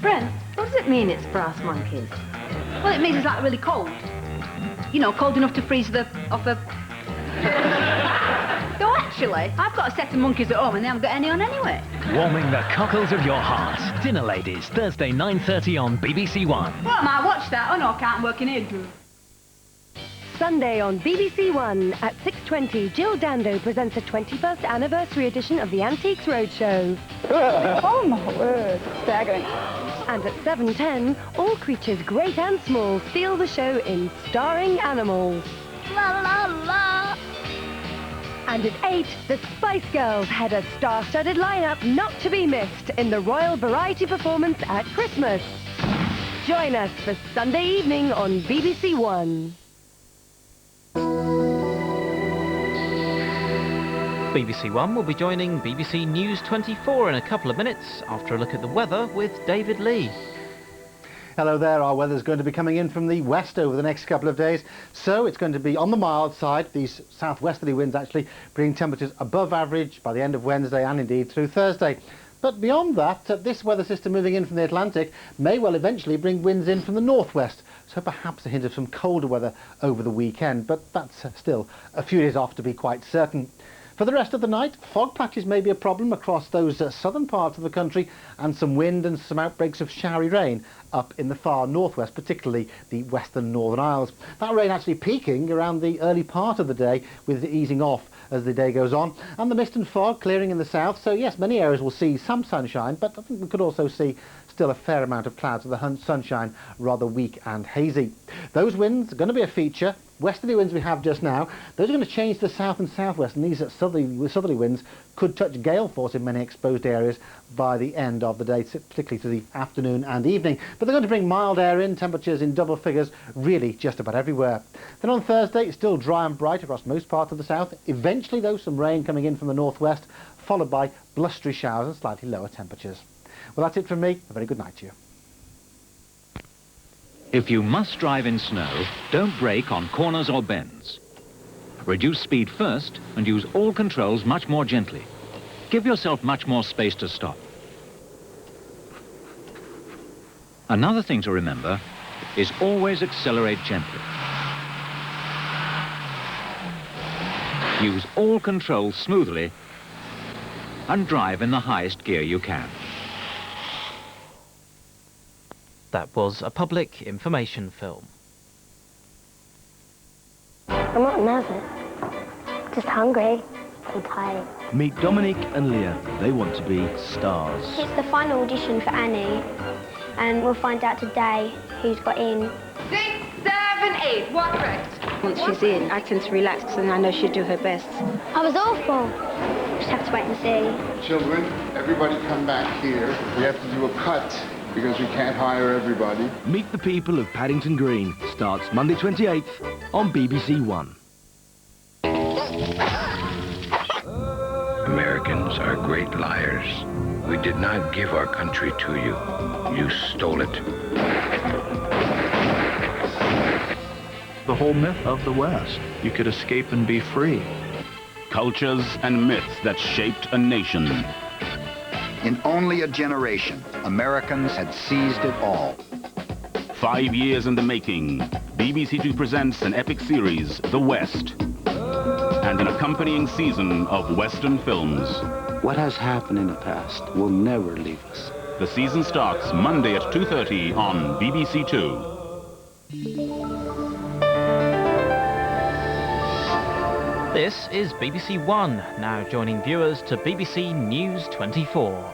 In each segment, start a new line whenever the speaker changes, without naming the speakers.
Brent, what does it mean it's brass monkeys?
Well, it means it's like really cold. You know, cold enough to freeze off a... No, actually, I've got a set of monkeys at home and they haven't got any on anyway.
Warming the cockles of your heart. Dinnerladies, Thursday 9:30 on BBC1.
What, am I watch that? Oh no, I can't work in here, Drew.
Sunday on BBC1 at 6:20, Jill Dando presents a 21st anniversary edition of the Antiques Roadshow.
Oh my word, staggering.
And at 7:10, all creatures great and small steal the show in Starring Animals.
La la la.
And at 8, the Spice Girls head a star-studded lineup not to be missed in the Royal Variety Performance at Christmas. Join us for Sunday evening on BBC1.
BBC1 will be joining BBC News 24 in a couple of minutes after a look at the weather with David Lee.
Hello there, our weather's going to be coming in from the west over the next couple of days, so it's going to be on the mild side. These southwesterly winds actually bringing temperatures above average by the end of Wednesday and indeed through Thursday. But beyond that, this weather system moving in from the Atlantic may well eventually bring winds in from the northwest, so perhaps a hint of some colder weather over the weekend, but that's still a few days off to be quite certain. For the rest of the night, fog patches may be a problem across those southern parts of the country, and some wind and some outbreaks of showery rain up in the far northwest, particularly the western Northern Isles. That rain actually peaking around the early part of the day, with it easing off as the day goes on, and the mist and fog clearing in the south. So yes, many areas will see some sunshine, but I think we could also see still a fair amount of clouds, with the sunshine rather weak and hazy. Those winds are going to be a feature. Westerly winds we have just now, those are going to change to the south and southwest, and these southerly winds could touch gale force in many exposed areas by the end of the day, particularly to the afternoon and evening. But they're going to bring mild air in, temperatures in double figures, really just about everywhere. Then on Thursday, it's still dry and bright across most parts of the south. Eventually, though, some rain coming in from the northwest, followed by blustery showers and slightly lower temperatures. Well, that's it from me. A very good night to you.
If you must drive in snow, don't brake on corners or bends. Reduce speed first and use all controls much more gently. Give yourself much more space to stop. Another thing to remember is always accelerate gently. Use all controls smoothly and drive in the highest gear you can.
That was a public information film.
I'm not nervous, just hungry and tired.
Meet Dominic and Leah. They want to be stars.
It's the final audition for Annie, and we'll find out today who's got in.
6, 7, 8, what correct?
Once she's in, I tend to relax and I know she'll do her best.
I was awful. Just have to wait and see.
Children, everybody come back here. We have to do a cut, because we can't hire everybody.
Meet the People of Paddington Green starts Monday 28th on BBC1.
Americans are great liars. We did not give our country to you. You stole it.
The whole myth of the West. You could escape and be free.
Cultures and myths that shaped a nation.
In only a generation, Americans had seized it all.
5 years in the making, BBC Two presents an epic series, The West, and an accompanying season of Western films.
What has happened in the past will never leave us.
The season starts Monday at 2:30 on BBC Two.
This is BBC1, now joining viewers to BBC News 24.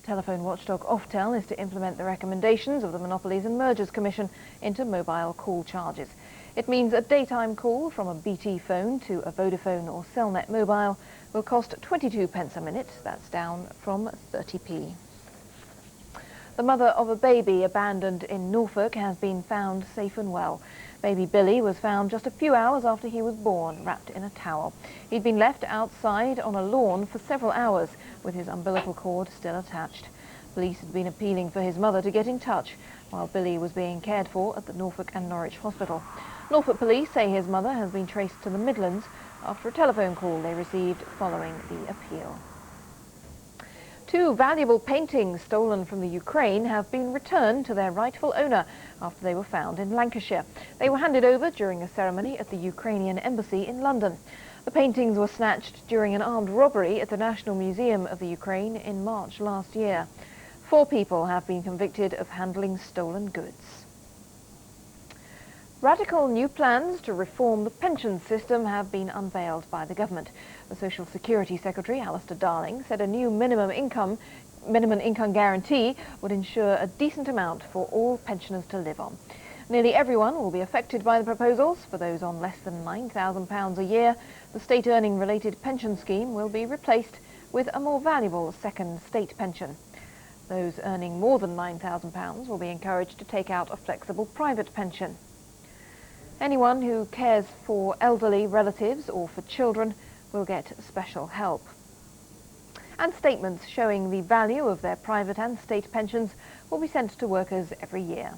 Telephone watchdog Oftel is to implement the recommendations of the Monopolies and Mergers Commission into mobile call charges. It means a daytime call from a BT phone to a Vodafone or Cellnet mobile will cost 22 pence a minute. That's down from 30p. The mother of a baby abandoned in Norfolk has been found safe and well. Baby Billy was found just a few hours after he was born, wrapped in a towel. He'd been left outside on a lawn for several hours, with his umbilical cord still attached. Police had been appealing for his mother to get in touch, while Billy was being cared for at the Norfolk and Norwich Hospital. Norfolk police say his mother has been traced to the Midlands after a telephone call they received following the appeal. 2 valuable paintings stolen from the Ukraine have been returned to their rightful owner after they were found in Lancashire. They were handed over during a ceremony at the Ukrainian embassy in London. The paintings were snatched during an armed robbery at the National Museum of the Ukraine in March last year. 4 people have been convicted of handling stolen goods. Radical new plans to reform the pension system have been unveiled by the government. The Social Security Secretary, Alistair Darling, said a new minimum income guarantee would ensure a decent amount for all pensioners to live on. Nearly everyone will be affected by the proposals. For those on less than £9,000 a year, the state earning-related pension scheme will be replaced with a more valuable second state pension. Those earning more than £9,000 will be encouraged to take out a flexible private pension. Anyone who cares for elderly relatives or for children will get special help. And statements showing the value of their private and state pensions will be sent to workers every year.